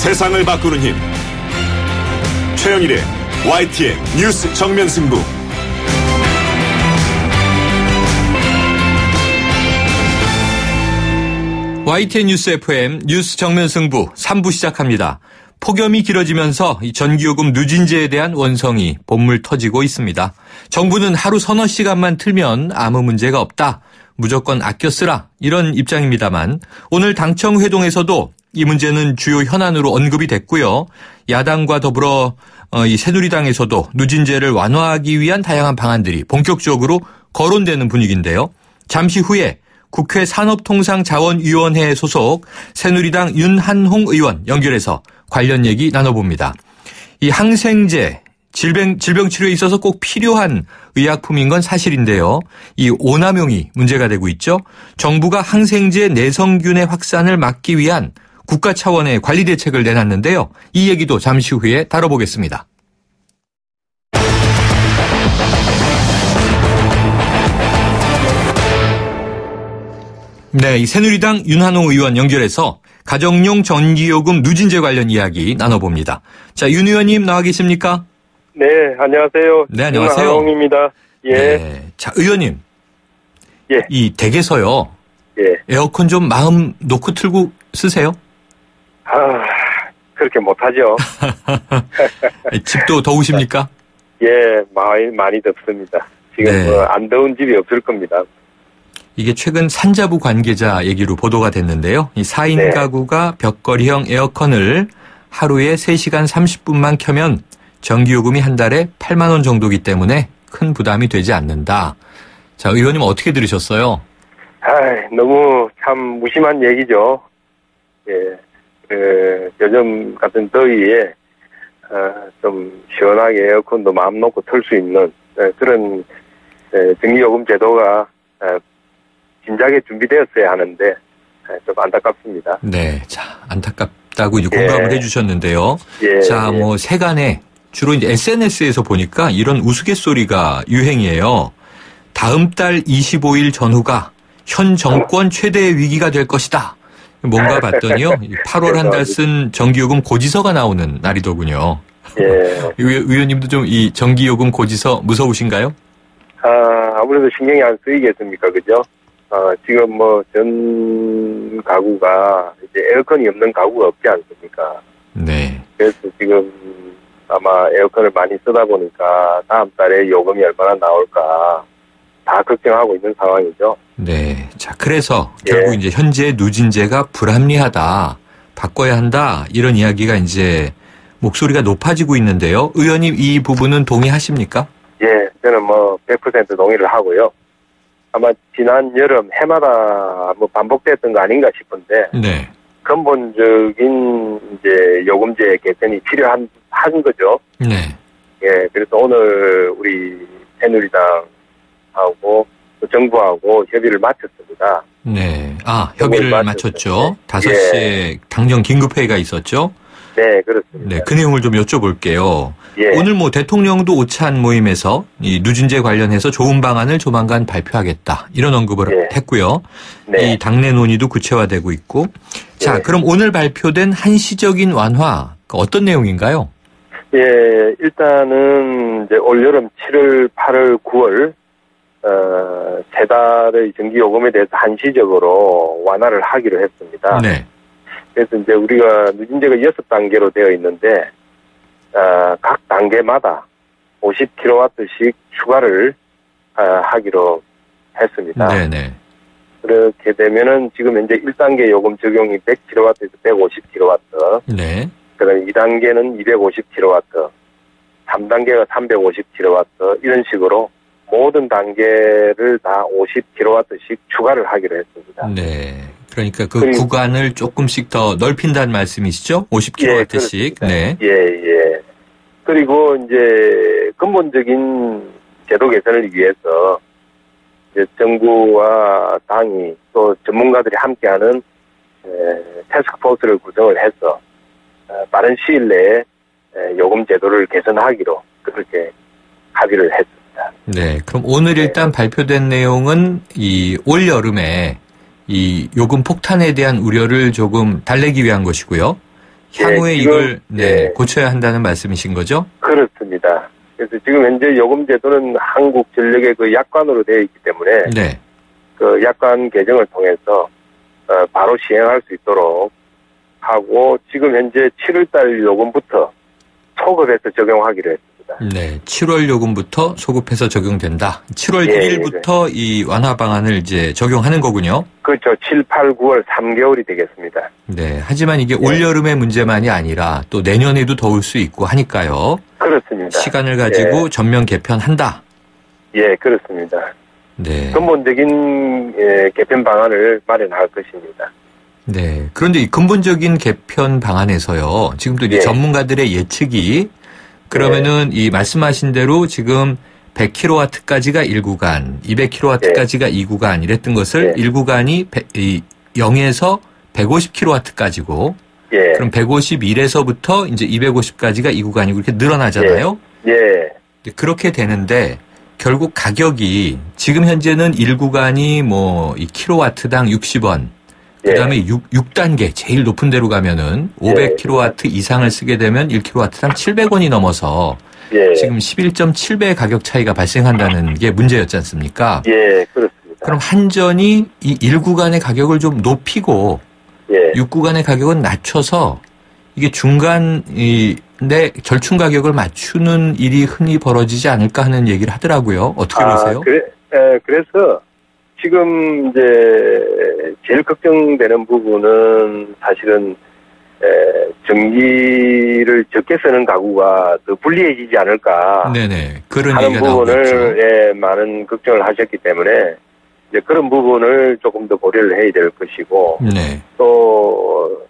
세상을 바꾸는 힘. 최영일의 YTN 뉴스 정면 승부. YTN 뉴스 FM 뉴스 정면 승부 3부 시작합니다. 폭염이 길어지면서 이 전기요금 누진제에 대한 원성이 본물 터지고 있습니다. 정부는 하루 서너 시간만 틀면 아무 문제가 없다. 무조건 아껴 쓰라. 이런 입장입니다만 오늘 당청 회동에서도 이 문제는 주요 현안으로 언급이 됐고요. 야당과 더불어 이 새누리당에서도 누진제를 완화하기 위한 다양한 방안들이 본격적으로 거론되는 분위기인데요. 잠시 후에 국회 산업통상자원위원회 소속 새누리당 윤한홍 의원 연결해서 관련 얘기 나눠봅니다. 이 항생제, 질병 치료에 있어서 꼭 필요한 의약품인 건 사실인데요. 이 오남용이 문제가 되고 있죠. 정부가 항생제 내성균의 확산을 막기 위한 국가 차원의 관리 대책을 내놨는데요. 이 얘기도 잠시 후에 다뤄보겠습니다. 네, 이 새누리당 윤한홍 의원 연결해서 가정용 전기요금 누진제 관련 이야기 나눠봅니다. 자, 윤 의원님 나와 계십니까? 네, 안녕하세요. 네, 안녕하세요. 윤한홍입니다. 예. 네. 자, 의원님. 예. 이 댁에서요. 예. 에어컨 좀 마음 놓고 틀고 쓰세요? 그렇게 못하죠. 집도 더우십니까? 예, 많이 덥습니다. 지금 네. 안 더운 집이 없을 겁니다. 이게 최근 산자부 관계자 얘기로 보도가 됐는데요. 이 4인 네. 가구가 벽걸이형 에어컨을 하루에 3시간 30분만 켜면 전기요금이 한 달에 8만 원 정도이기 때문에 큰 부담이 되지 않는다. 자, 의원님 어떻게 들으셨어요? 너무 참 무심한 얘기죠. 예, 요즘 같은 더위에 좀 시원하게 에어컨도 마음 놓고 틀 수 있는 그런 전기요금 제도가 진작에 준비되었어야 하는데 좀 안타깝습니다. 네, 자, 안타깝다고 이제 공감을 해주셨는데요. 예, 자, 뭐 세간에 주로 이제 SNS에서 보니까 이런 우스갯소리가 유행이에요. 다음 달 25일 전후가 현 정권 최대의 위기가 될 것이다. 뭔가 봤더니요, 8월 한 달 쓴 전기요금 고지서가 나오는 날이더군요. 예. 의원님도 좀 이 전기요금 고지서 무서우신가요? 아무래도 신경이 안 쓰이겠습니까, 그죠? 지금 뭐 전 가구가 이제 에어컨이 없는 가구가 없지 않습니까? 네. 그래서 지금 아마 에어컨을 많이 쓰다 보니까 다음 달에 요금이 얼마나 나올까 다 걱정하고 있는 상황이죠. 네. 자, 그래서 결국 이제 현재 누진제가 불합리하다, 바꿔야 한다, 이런 이야기가 이제 목소리가 높아지고 있는데요. 의원님 이 부분은 동의하십니까? 예, 저는 뭐 100% 동의를 하고요. 아마 지난 여름 해마다 뭐 반복됐던 거 아닌가 싶은데 네. 근본적인 이제 요금제 개편이 필요한 거죠. 네. 예, 그래서 오늘 우리 새누리당하고 정부하고 협의를 마쳤습니다. 네. 협의를 마쳤죠. 5시에 예. 당정 긴급회의가 있었죠. 네, 그렇습니다. 네, 그 내용을 좀 여쭤볼게요. 예. 오늘 뭐 대통령도 오찬 모임에서 이 누진제 관련해서 좋은 방안을 조만간 발표하겠다, 이런 언급을 했고요. 네. 이 당내 논의도 구체화되고 있고. 자, 예. 그럼 오늘 발표된 한시적인 완화, 어떤 내용인가요? 예, 일단은 이제 올 여름 7월, 8월, 9월 세 달의 전기요금에 대해서 한시적으로 완화를 하기로 했습니다. 네. 그래서 이제 우리가 누진제가 6단계로 되어 있는데 각 단계마다 50kW씩 추가를 하기로 했습니다. 네네. 그렇게 되면은 지금 이제 1단계 요금 적용이 100kW에서 150kW, 네. 그다음 2단계는 250kW, 3단계가 350kW, 이런 식으로 모든 단계를 다 50kW씩 추가를 하기로 했습니다. 네. 그러니까 그 구간을 조금씩 더 넓힌다는 말씀이시죠? 50kW씩. 네. 예. 그리고 이제 근본적인 제도 개선을 위해서 이제 정부와 당이 또 전문가들이 함께하는 태스크포스를 구성을 해서 빠른 시일 내에 요금 제도를 개선하기로 그렇게 합의를 했습니다. 네, 그럼 오늘 일단 발표된 내용은 이 올 여름에 이 요금 폭탄에 대한 우려를 조금 달래기 위한 것이고요. 향후에 지금, 이걸 고쳐야 한다는 말씀이신 거죠? 그렇습니다. 그래서 지금 현재 요금 제도는 한국전력의 그 약관으로 되어 있기 때문에 네. 그 약관 개정을 통해서 바로 시행할 수 있도록 하고 지금 현재 7월달 요금부터 소급해서 적용하기로 했습니다. 네, 7월 요금부터 소급해서 적용된다. 7월 1일부터 이 완화 방안을 이제 적용하는 거군요. 그렇죠. 7, 8, 9월 3개월이 되겠습니다. 네, 하지만 이게 올여름의 문제만이 아니라 또 내년에도 더울 수 있고 하니까요. 그렇습니다. 시간을 가지고 전면 개편한다. 예, 그렇습니다. 네. 근본적인 개편 방안을 마련할 것입니다. 네. 그런데 이 근본적인 개편 방안에서요. 지금도 이제 전문가들의 예측이 그러면은 이 말씀하신 대로 지금 100kW까지가 1구간, 200kW까지가 2구간 이랬던 것을 1구간이 0에서 150kW까지고 그럼 151에서부터 이제 250까지가 2구간이고 이렇게 늘어나잖아요. 그렇게 되는데 결국 가격이 지금 현재는 1구간이 뭐 이 킬로와트당 60원 그다음에 6단계 제일 높은 데로 가면은 500kW 이상을 쓰게 되면 1kW당 700원이 넘어서 지금 11.7배의 가격 차이가 발생한다는 게 문제였지 않습니까? 그렇습니다. 그럼 한전이 이 1구간의 가격을 좀 높이고 6구간의 가격은 낮춰서 이게 중간에 절충 가격을 맞추는 일이 흔히 벌어지지 않을까 하는 얘기를 하더라고요. 어떻게 보세요? 그래서 지금 이제 제일 걱정되는 부분은 사실은 전기를 적게 쓰는 가구가 더 불리해지지 않을까 그런 하는 얘기가 부분을 많은 걱정을 하셨기 때문에 이제 그런 부분을 조금 더 고려를 해야 될 것이고 또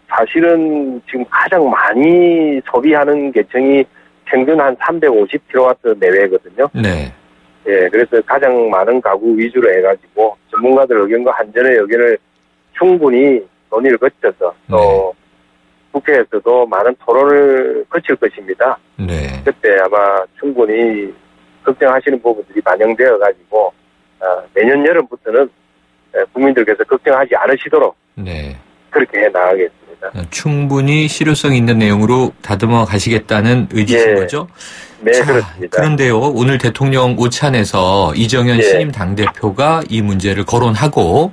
사실은 지금 가장 많이 소비하는 계층이 평균 한 350kW 내외거든요. 그래서 가장 많은 가구 위주로 해가지고 전문가들 의견과 한전의 의견을 충분히 논의를 거쳐서 또 국회에서도 많은 토론을 거칠 것입니다. 그때 아마 충분히 걱정하시는 부분들이 반영되어가지고 내년 여름부터는 국민들께서 걱정하지 않으시도록 그렇게 해나가겠습니다. 충분히 실효성 있는 내용으로 다듬어 가시겠다는 의지신 거죠? 자, 그렇습니다. 그런데요, 오늘 대통령 오찬에서 이정현 신임 당대표가 이 문제를 거론하고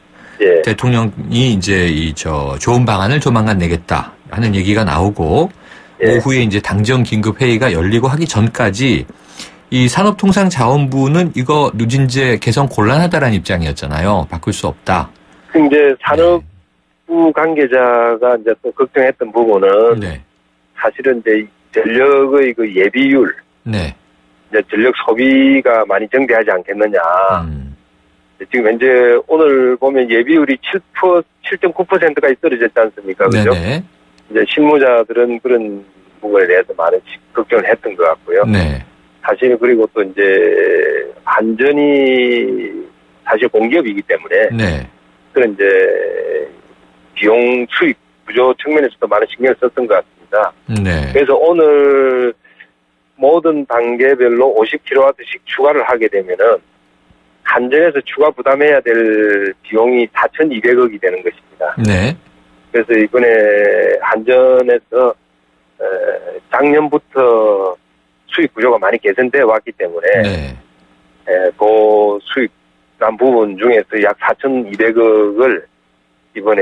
대통령이 이제 좋은 방안을 조만간 내겠다 하는 얘기가 나오고 오후에 이제 당정 긴급 회의가 열리고 하기 전까지 이 산업통상자원부는 이거 누진제 개선 곤란하다라는 입장이었잖아요. 바꿀 수 없다. 이제 산업부 관계자가 이제 또 걱정했던 부분은 사실은 이제 전력의 그 예비율, 이제 전력 소비가 많이 증대하지 않겠느냐. 지금 현재 오늘 보면 예비율이 7.9%까지 떨어졌지 않습니까? 그죠? 이제 실무자들은 그런 부분에 대해서 많은 걱정을 했던 것 같고요. 사실 그리고 또 이제 한전이 사실 공기업이기 때문에 그런 이제 비용 수익 구조 측면에서도 많은 신경을 썼던 것 같습니다. 그래서 오늘 모든 단계별로 50kW씩 추가를 하게 되면은 한전에서 추가 부담해야 될 비용이 4,200억이 되는 것입니다. 그래서 이번에 한전에서 작년부터 수익 구조가 많이 개선되어 왔기 때문에 그 수익난 부분 중에서 약 4,200억을 이번에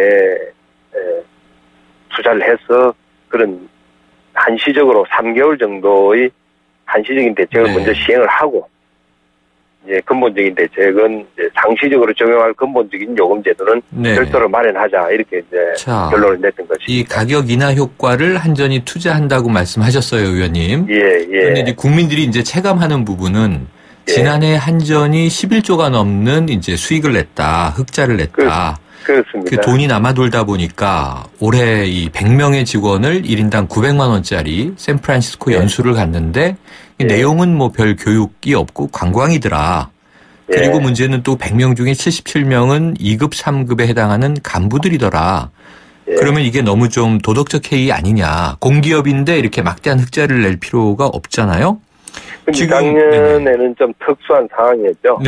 투자를 해서 그런 한시적으로 3개월 정도의 한시적인 대책을 먼저 시행을 하고 이제 근본적인 대책은 이제 상시적으로 적용할 근본적인 요금 제도는 별도로 마련하자 이렇게 이제 결론을 냈던 것입니다. 이 가격 인하 효과를 한전이 투자한다고 말씀하셨어요, 의원님. 그런데 이제 국민들이 이제 체감하는 부분은 지난해 한전이 11조가 넘는 이제 수익을 냈다, 흑자를 냈다. 그렇습니다. 그 돈이 남아 돌다 보니까 올해 이 100명의 직원을 1인당 900만 원짜리 샌프란시스코 연수를 갔는데 내용은 뭐 별 교육이 없고 관광이더라. 그리고 문제는 또 100명 중에 77명은 2급, 3급에 해당하는 간부들이더라. 그러면 이게 너무 좀 도덕적 해이 아니냐. 공기업인데 이렇게 막대한 흑자를 낼 필요가 없잖아요. 지금 작년에는 좀 특수한 상황이었죠.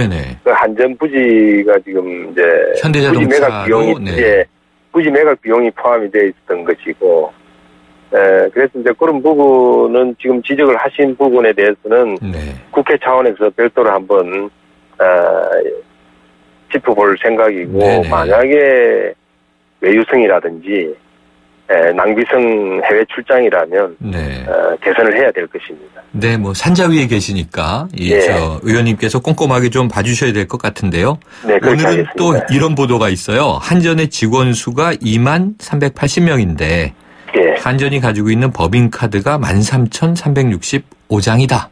그 한전 부지가 지금 이제 현대자동차로 부지 매각 비용이 포함이 되어 있었던 것이고 그래서 이제 그런 부분은 지금 지적을 하신 부분에 대해서는 네. 국회 차원에서 별도로 한번 짚어볼 생각이고 네네. 만약에 외유성이라든지 낭비성 해외 출장이라면 네. 개선을 해야 될 것입니다. 네, 뭐 산자위에 계시니까 네. 저 의원님께서 꼼꼼하게 좀 봐주셔야 될 것 같은데요. 네, 오늘은 하겠습니다. 또 이런 보도가 있어요. 한전의 직원 수가 23,380명인데 네. 한전이 가지고 있는 법인카드가 13,365장이다.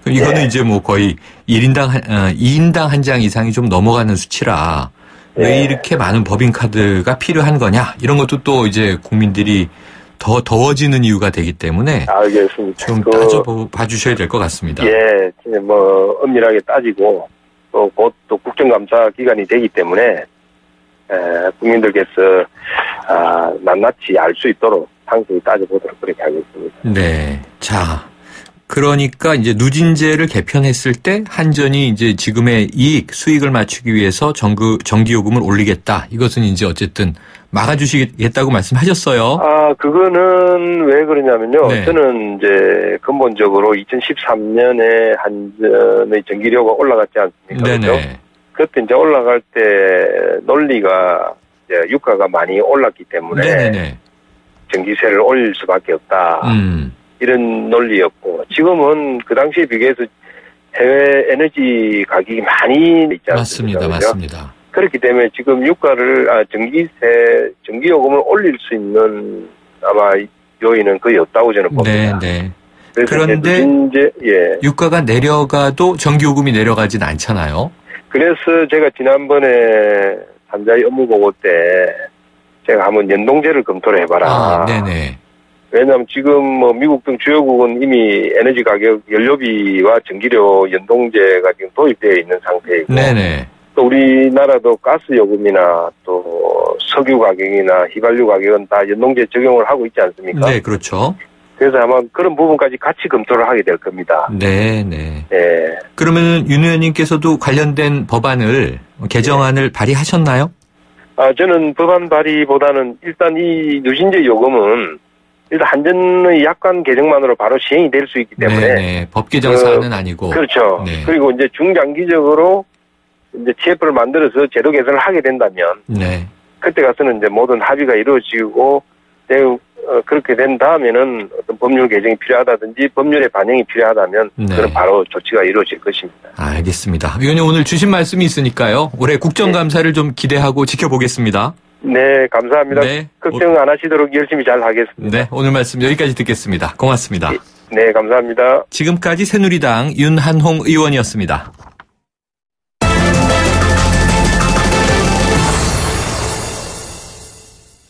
이거는 네. 이제 뭐 거의 2인당 한 장 이상이 좀 넘어가는 수치라 네. 왜 이렇게 많은 법인카드가 필요한 거냐 이런 것도 또 이제 국민들이 더 더워지는 이유가 되기 때문에 알겠습니다. 좀 따져봐 주셔야 될 것 같습니다. 예, 뭐 엄밀하게 따지고 또 곧 또 국정감사 기간이 되기 때문에 국민들께서 낱낱이 알 수 있도록 상세히 따져보도록 그렇게 하겠습니다. 네, 자. 그러니까 이제 누진제를 개편했을 때 한전이 이제 지금의 수익을 맞추기 위해서 전기요금을 올리겠다. 이것은 이제 어쨌든 막아주시겠다고 말씀하셨어요. 그거는 왜 그러냐면요. 네. 저는 이제 근본적으로 2013년에 한전의 전기료가 올라갔지 않습니까? 네네. 그렇죠? 그때 이제 올라갈 때 논리가 이제 유가가 많이 올랐기 때문에 네네네. 전기세를 올릴 수밖에 없다. 이런 논리였고 지금은 그 당시에 비교해서 해외 에너지 가격이 많이 있지 않습니까? 맞습니다. 그렇기 때문에 지금 전기요금을 올릴 수 있는 아마 요인은 거의 없다고 저는 봅니다. 네. 그런데 예. 유가가 내려가도 전기요금이 내려가진 않잖아요. 그래서 제가 지난번에 산자위 업무보고 때 제가 한번 연동제를 검토를 해봐라. 네네. 왜냐하면 지금 뭐 미국 등 주요국은 이미 에너지 가격, 연료비와 전기료 연동제가 지금 도입되어 있는 상태이고, 네네. 또 우리나라도 가스 요금이나 또 석유 가격이나 휘발유 가격은 다 연동제 적용을 하고 있지 않습니까? 네, 그렇죠. 그래서 아마 그런 부분까지 같이 검토를 하게 될 겁니다. 네네. 네. 그러면 윤 의원님께서도 관련된 법안을 개정안을 발의하셨나요? 저는 법안 발의보다는 일단 이 누진제 요금은 일단 한전의 약관 개정만으로 바로 시행이 될 수 있기 때문에. 네, 법 개정 사안은 아니고. 그렇죠. 네. 그리고 이제 중장기적으로 이제 TF를 만들어서 제도 개선을 하게 된다면. 네. 그때 가서는 이제 모든 합의가 이루어지고, 그렇게 된 다음에는 어떤 법률 개정이 필요하다든지 법률의 반영이 필요하다면. 네. 그런 바로 조치가 이루어질 것입니다. 알겠습니다. 의원님 오늘 주신 말씀이 있으니까요. 올해 국정감사를 네. 좀 기대하고 지켜보겠습니다. 네, 감사합니다. 네. 걱정 안 하시도록 열심히 잘 하겠습니다. 네, 오늘 말씀 여기까지 듣겠습니다. 고맙습니다. 네, 감사합니다. 지금까지 새누리당 윤한홍 의원이었습니다.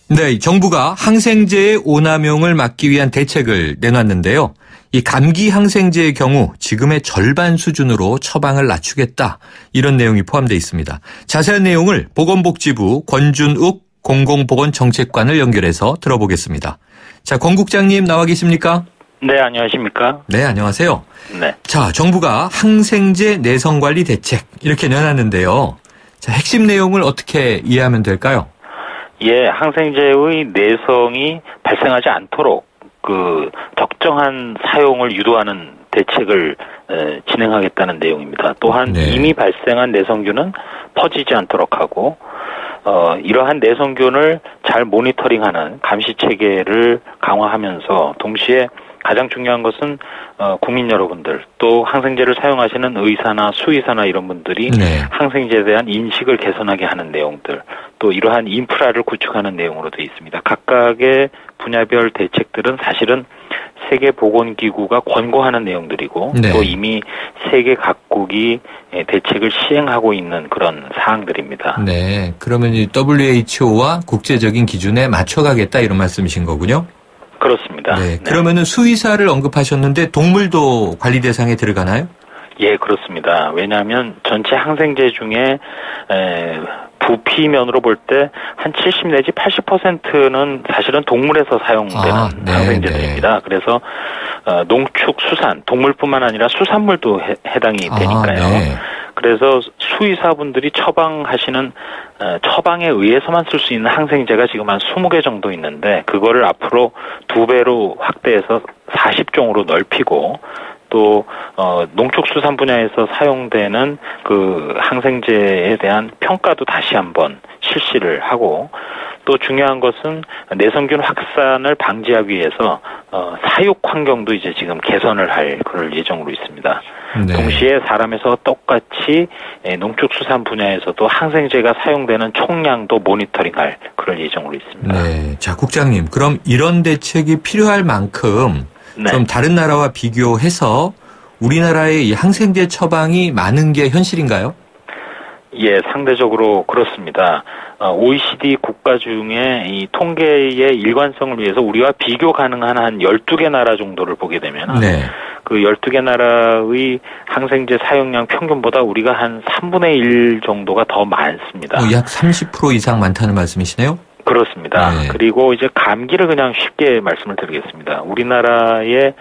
네, 정부가 항생제의 오남용을 막기 위한 대책을 내놨는데요. 이 감기 항생제의 경우 지금의 절반 수준으로 처방을 낮추겠다. 이런 내용이 포함되어 있습니다. 자세한 내용을 보건복지부 권준욱 공공보건정책관을 연결해서 들어보겠습니다. 자, 권 국장님 나와 계십니까? 네, 안녕하십니까? 네, 안녕하세요. 네. 자, 정부가 항생제 내성관리 대책 이렇게 내놨는데요. 자, 핵심 내용을 어떻게 이해하면 될까요? 예, 항생제의 내성이 발생하지 않도록 적정한 사용을 유도하는 대책을 진행하겠다는 내용입니다. 또한 네. 이미 발생한 내성균은 퍼지지 않도록 하고 이러한 내성균을 잘 모니터링하는 감시 체계를 강화하면서 동시에 가장 중요한 것은 국민 여러분들 또 항생제를 사용하시는 의사나 수의사나 이런 분들이 네. 항생제에 대한 인식을 개선하게 하는 내용들 또 이러한 인프라를 구축하는 내용으로 되어 있습니다. 각각의 분야별 대책들은 사실은 세계보건기구가 권고하는 내용들이고 네. 또 이미 세계 각국이 대책을 시행하고 있는 그런 사항들입니다. 네, 그러면 이 WHO와 국제적인 기준에 맞춰가겠다 이런 말씀이신 거군요? 그렇습니다. 네, 그러면은 수의사를 언급하셨는데 동물도 관리 대상에 들어가나요? 예, 그렇습니다. 왜냐하면 전체 항생제 중에 부피면으로 볼 때 한 70 내지 80%는 사실은 동물에서 사용되는 항생제들입니다. 네. 그래서 농축, 수산, 동물뿐만 아니라 수산물도 해당이 되니까요. 네. 그래서 수의사분들이 처방하시는 처방에 의해서만 쓸 수 있는 항생제가 지금 한 20개 정도 있는데 그거를 앞으로 2배로 확대해서 40종으로 넓히고 또 농축수산 분야에서 사용되는 그 항생제에 대한 평가도 다시 한번 실시를 하고 또 중요한 것은 내성균 확산을 방지하기 위해서 사육 환경도 이제 지금 개선을 할 그럴 예정으로 있습니다. 네. 동시에 사람에서 똑같이 농축수산 분야에서도 항생제가 사용되는 총량도 모니터링할 그럴 예정으로 있습니다. 네, 자 국장님, 그럼 이런 대책이 필요할 만큼 네. 좀 다른 나라와 비교해서 우리나라의 이 항생제 처방이 많은 게 현실인가요? 예, 상대적으로 그렇습니다. OECD 국가 중에 이 통계의 일관성을 위해서 우리와 비교 가능한 한 12개 나라 정도를 보게 되면 네. 그 12개 나라의 항생제 사용량 평균보다 우리가 한 3분의 1 정도가 더 많습니다. 약 30% 이상 많다는 말씀이시네요? 그렇습니다. 네. 그리고 이제 감기를 그냥 쉽게 말씀을 드리겠습니다. 우리나라의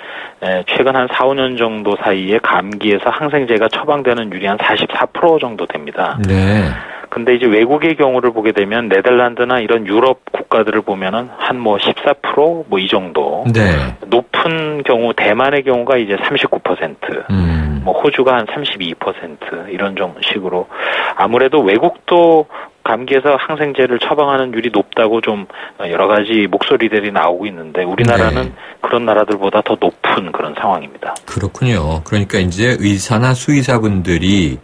최근 한 4, 5년 정도 사이에 감기에서 항생제가 처방되는 율이 한 44% 정도 됩니다. 네. 근데 이제 외국의 경우를 보게 되면 네덜란드나 이런 유럽 국가들을 보면은 한 뭐 14% 뭐 이 정도. 네. 높은 경우 대만의 경우가 이제 39%. 뭐 호주가 한 32% 이런 좀 식으로 아무래도 외국도 감기에서 항생제를 처방하는 율이 높다고 좀 여러 가지 목소리들이 나오고 있는데 우리나라는 네. 그런 나라들보다 더 높은 그런 상황입니다. 그렇군요. 그러니까 이제 의사나 수의사분들이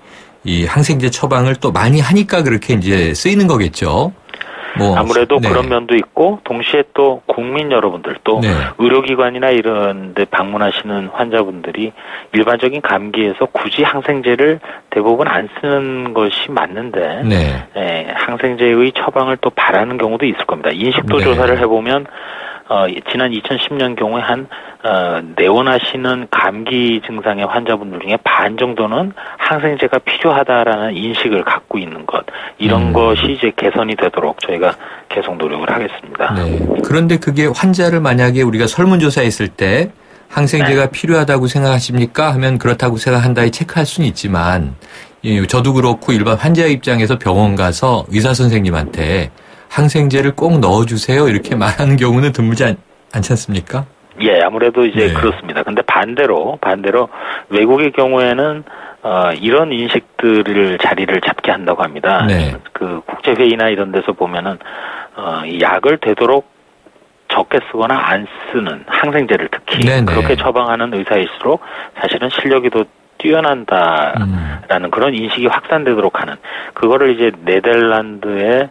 이 항생제 처방을 또 많이 하니까 그렇게 이제 쓰이는 거겠죠. 뭐 아무래도 네. 그런 면도 있고 동시에 또 국민 여러분들 또 네. 의료기관이나 이런 데 방문하시는 환자분들이 일반적인 감기에서 굳이 항생제를 대부분 안 쓰는 것이 맞는데 네. 항생제의 처방을 또 바라는 경우도 있을 겁니다. 인식도 네. 조사를 해보면 지난 2010년 경우에 내원하시는 감기 증상의 환자분들 중에 반 정도는 항생제가 필요하다라는 인식을 갖고 있는 것, 이런 것이 이제 개선이 되도록 저희가 계속 노력을 하겠습니다. 네. 그런데 그게 환자를 만약에 우리가 설문조사했을 때 항생제가 네. 필요하다고 생각하십니까? 하면 그렇다고 생각한다에 체크할 수는 있지만, 저도 그렇고 일반 환자의 입장에서 병원 가서 의사 선생님한테 항생제를 꼭 넣어주세요 이렇게 말하는 경우는 드물지 않지 않습니까? 예, 아무래도 이제 네. 그렇습니다. 근데 반대로 외국의 경우에는 이런 인식들을 자리를 잡게 한다고 합니다. 네. 그 국제회의나 이런 데서 보면은 이 약을 되도록 적게 쓰거나 안 쓰는 항생제를 특히 네네. 그렇게 처방하는 의사일수록 사실은 실력이 더 뛰어난다라는 그런 인식이 확산되도록 하는 그거를 이제 네덜란드의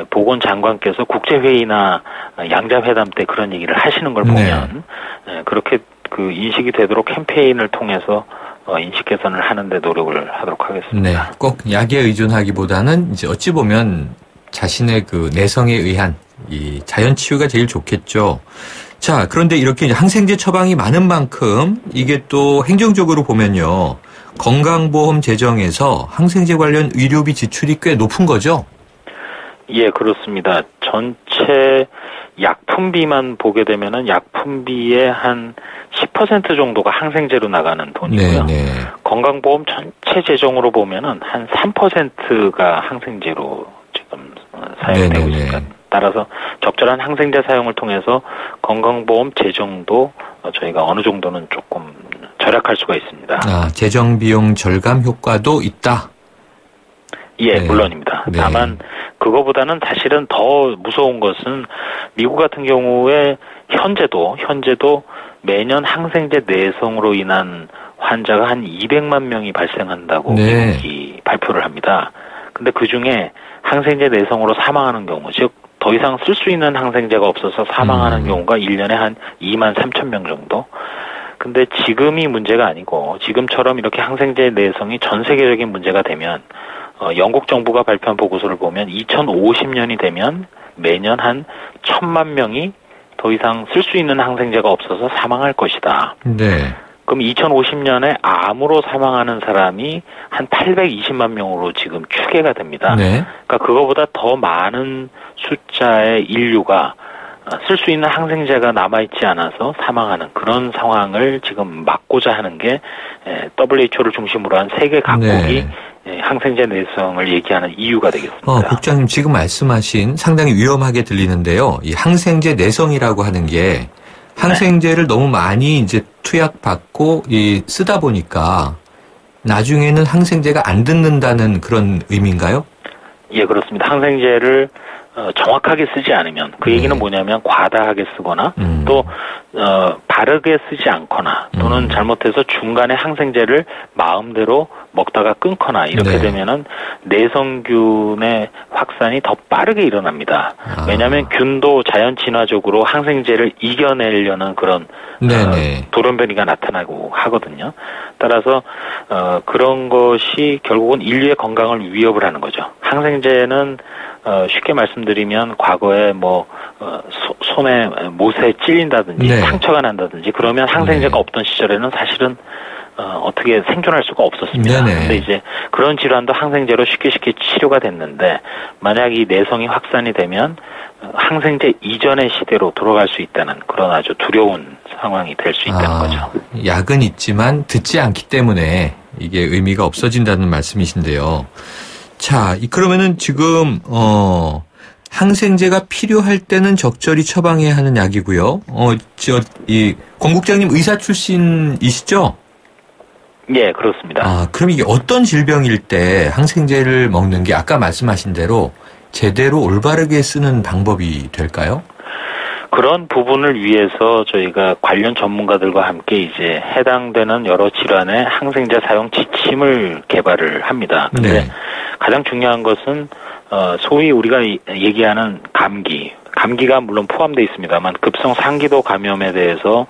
보건장관께서 국제회의나 양자회담 때 그런 얘기를 하시는 걸 보면 네. 그렇게 그 인식이 되도록 캠페인을 통해서 인식 개선을 하는데 노력을 하도록 하겠습니다. 네, 꼭 약에 의존하기보다는 이제 어찌 보면 자신의 그 내성에 의한 이 자연 치유가 제일 좋겠죠. 자, 그런데 이렇게 항생제 처방이 많은 만큼 이게 또 행정적으로 보면요. 건강보험 재정에서 항생제 관련 의료비 지출이 꽤 높은 거죠? 예, 그렇습니다. 전체 약품비만 보게 되면은 약품비의 한 10% 정도가 항생제로 나가는 돈이고요. 네네. 건강보험 전체 재정으로 보면은 한 3%가 항생제로 지금 사용되고 네네네. 있습니다. 따라서 적절한 항생제 사용을 통해서 건강보험 재정도 저희가 어느 정도는 조금 절약할 수가 있습니다. 아, 재정 비용 절감 효과도 있다? 예, 네. 물론입니다. 네. 다만 그거보다는 사실은 더 무서운 것은 미국 같은 경우에 현재도 매년 항생제 내성으로 인한 환자가 한 200만 명이 발생한다고 네. 미국이 발표를 합니다. 근데 그중에 항생제 내성으로 사망하는 경우, 즉 더 이상 쓸 수 있는 항생제가 없어서 사망하는 경우가 1년에 한 2만 3천 명 정도. 근데 지금이 문제가 아니고 지금처럼 이렇게 항생제 내성이 전 세계적인 문제가 되면 영국 정부가 발표한 보고서를 보면 2050년이 되면 매년 한 1,000만 명이 더 이상 쓸 수 있는 항생제가 없어서 사망할 것이다. 네. 그럼 2050년에 암으로 사망하는 사람이 한 820만 명으로 지금 추계가 됩니다. 네. 그러니까 그거보다 더 많은 숫자의 인류가 쓸 수 있는 항생제가 남아있지 않아서 사망하는 그런 상황을 지금 막고자 하는 게 WHO를 중심으로 한 세계 각국이 항생제 내성을 얘기하는 이유가 되겠습니다. 국장님 지금 말씀하신 상당히 위험하게 들리는데요. 이 항생제 내성이라고 하는 게 항생제를 너무 많이 이제 투약받고 쓰다 보니까 나중에는 항생제가 안 듣는다는 그런 의미인가요? 예, 그렇습니다. 항생제를 정확하게 쓰지 않으면 그 얘기는 뭐냐면 과다하게 쓰거나 또 바르게 쓰지 않거나 또는 잘못해서 중간에 항생제를 마음대로 먹다가 끊거나 이렇게 되면은 내성균의 확산이 더 빠르게 일어납니다. 왜냐하면 균도 자연 진화적으로 항생제를 이겨내려는 그런 돌연변이가 나타나고 하거든요. 따라서 그런 것이 결국은 인류의 건강을 위협을 하는 거죠. 항생제는 쉽게 말씀드리면 과거에 손에 못에 찔린다든지 상처가 난다든지 그러면 항생제가 없던 시절에는 사실은 어떻게 생존할 수가 없었습니다. 근데 이제 그런 질환도 항생제로 쉽게 치료가 됐는데 만약 이 내성이 확산이 되면 항생제 이전의 시대로 돌아갈 수 있다는 그런 아주 두려운 상황이 될 수 있다는 거죠. 약은 있지만 듣지 않기 때문에 이게 의미가 없어진다는 말씀이신데요. 자, 그러면은 지금 항생제가 필요할 때는 적절히 처방해야 하는 약이고요. 권 국장님 의사 출신이시죠? 예, 그렇습니다. 그럼 이게 어떤 질병일 때 항생제를 먹는 게 아까 말씀하신 대로 제대로 올바르게 쓰는 방법이 될까요? 그런 부분을 위해서 저희가 관련 전문가들과 함께 이제 해당되는 여러 질환의 항생제 사용 지침을 개발을 합니다. 근데 가장 중요한 것은 소위 우리가 얘기하는 감기가 물론 포함되어 있습니다만 급성 상기도 감염에 대해서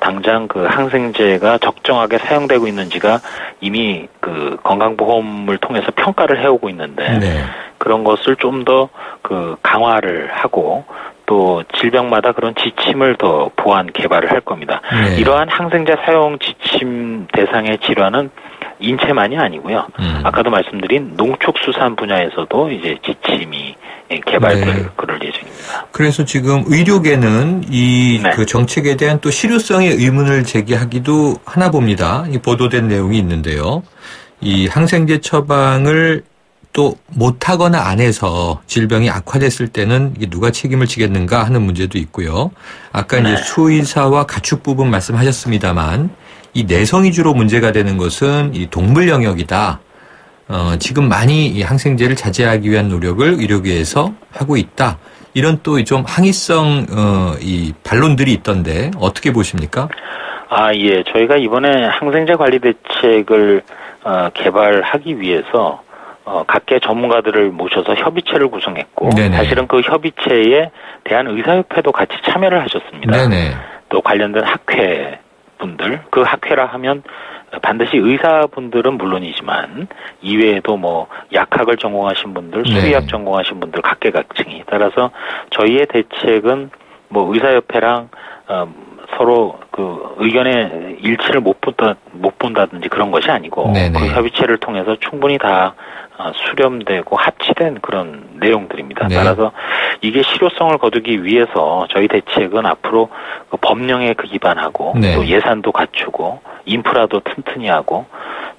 당장 그 항생제가 적정하게 사용되고 있는지가 이미 그 건강보험을 통해서 평가를 해오고 있는데 그런 것을 좀 더 그 강화를 하고 또 질병마다 그런 지침을 더 보완 개발을 할 겁니다. 이러한 항생제 사용 지침 대상의 질환은 인체만이 아니고요. 아까도 말씀드린 농축수산 분야에서도 이제 지침이 개발될 그럴 예정입니다. 그래서 지금 의료계는 그 정책에 대한 또 실효성의 의문을 제기하기도 하나 봅니다. 보도된 내용이 있는데요. 이 항생제 처방을 또 못하거나 안 해서 질병이 악화됐을 때는 이게 누가 책임을 지겠는가 하는 문제도 있고요. 아까 이제 수의사와 가축 부분 말씀하셨습니다만 이 내성이 주로 문제가 되는 것은 이 동물 영역이다. 지금 많이 이 항생제를 자제하기 위한 노력을 의료계에서 하고 있다. 이런 또 좀 항의성 이 반론들이 있던데 어떻게 보십니까? 예. 저희가 이번에 항생제 관리 대책을 개발하기 위해서 각계 전문가들을 모셔서 협의체를 구성했고 사실은 그 협의체에 대한의사협회도 같이 참여를 하셨습니다. 또 관련된 학회분들, 그 학회라 하면 반드시 의사분들은 물론이지만 이외에도 약학을 전공하신 분들, 수의학 전공하신 분들 각계각층이 따라서 저희의 대책은 의사협회랑 서로 그 의견의 일치를 못 본다든지 그런 것이 아니고 그 협의체를 통해서 충분히 다 수렴되고 합치된 그런 내용들입니다. 따라서 이게 실효성을 거두기 위해서 저희 대책은 앞으로 그 법령에 기반하고 또 예산도 갖추고 인프라도 튼튼히 하고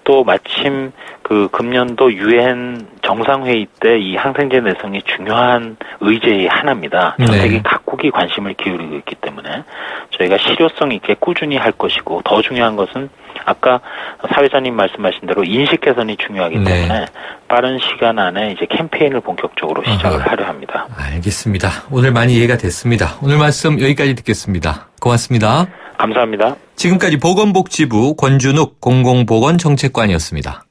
또 마침 그 금년도 유엔 정상회의 때 이 항생제 내성이 중요한 의제의 하나입니다. 전 세계 각국이 관심을 기울이고 있기 때문에 저희가 실효성 있게 꾸준히 할 것이고 더 중요한 것은 아까 사회자님 말씀하신 대로 인식 개선이 중요하기 때문에 빠른 시간 안에 이제 캠페인을 본격적으로 시작을 하려 합니다. 알겠습니다. 오늘 많이 이해가 됐습니다. 오늘 말씀 여기까지 듣겠습니다. 고맙습니다. 감사합니다. 지금까지 보건복지부 권준욱 공공보건정책관이었습니다.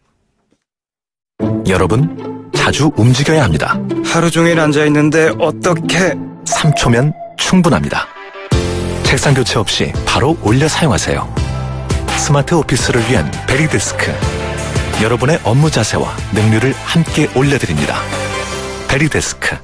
여러분, 자주 움직여야 합니다. 하루 종일 앉아있는데 어떻게 3초면 충분합니다. 책상 교체 없이 바로 올려 사용하세요. 스마트 오피스를 위한 베리데스크. 여러분의 업무 자세와 능률을 함께 올려드립니다. 베리데스크.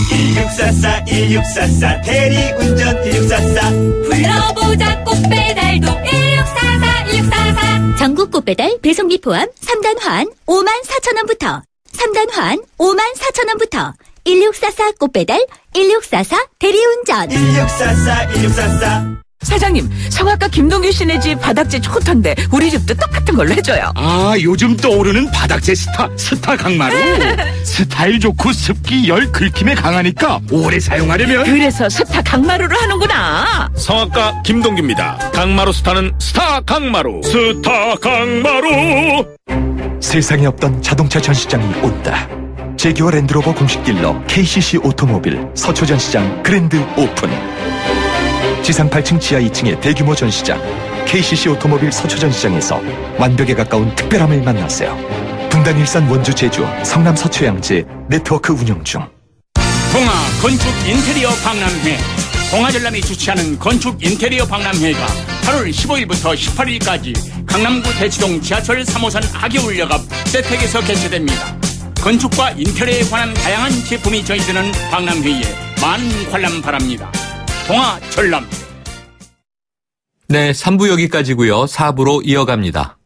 1644 대리운전 1644 불러보자 꽃배달도 1644 전국 꽃배달 배송비 포함 3단 환 54,000원부터 3단 환 54,000원부터 1644 꽃배달 1644 대리운전 1644 사장님, 성악가 김동규 씨네 집 바닥재 좋던데 우리 집도 똑같은 걸로 해줘요. 아, 요즘 떠오르는 바닥재 스타 강마루. 스타일 좋고 습기, 열, 긁힘에 강하니까 오래 사용하려면 그래서 스타 강마루로 하는구나. 성악가 김동규입니다. 강마루 스타는 스타 강마루. 스타 강마루. 세상에 없던 자동차 전시장이 온다. 제규어 랜드로버 공식 딜러 KCC 오토모빌 서초 전시장 그랜드 오픈. 지상 8층 지하 2층의 대규모 전시장 KCC 오토모빌 서초 전시장에서 완벽에 가까운 특별함을 만나세요. 분당, 일산, 원주, 제주, 성남, 서초, 양재 네트워크 운영 중. 동아 건축 인테리어 박람회. 동아전람이 주최하는 건축 인테리어 박람회가 8월 15일부터 18일까지 강남구 대치동 지하철 3호선 하계울역 앞 세택에서 개최됩니다. 건축과 인테리어에 관한 다양한 제품이 전시되는 박람회에 많은 관람 바랍니다. 동아 전람. 네, 3부 여기까지고요. 4부로 이어갑니다.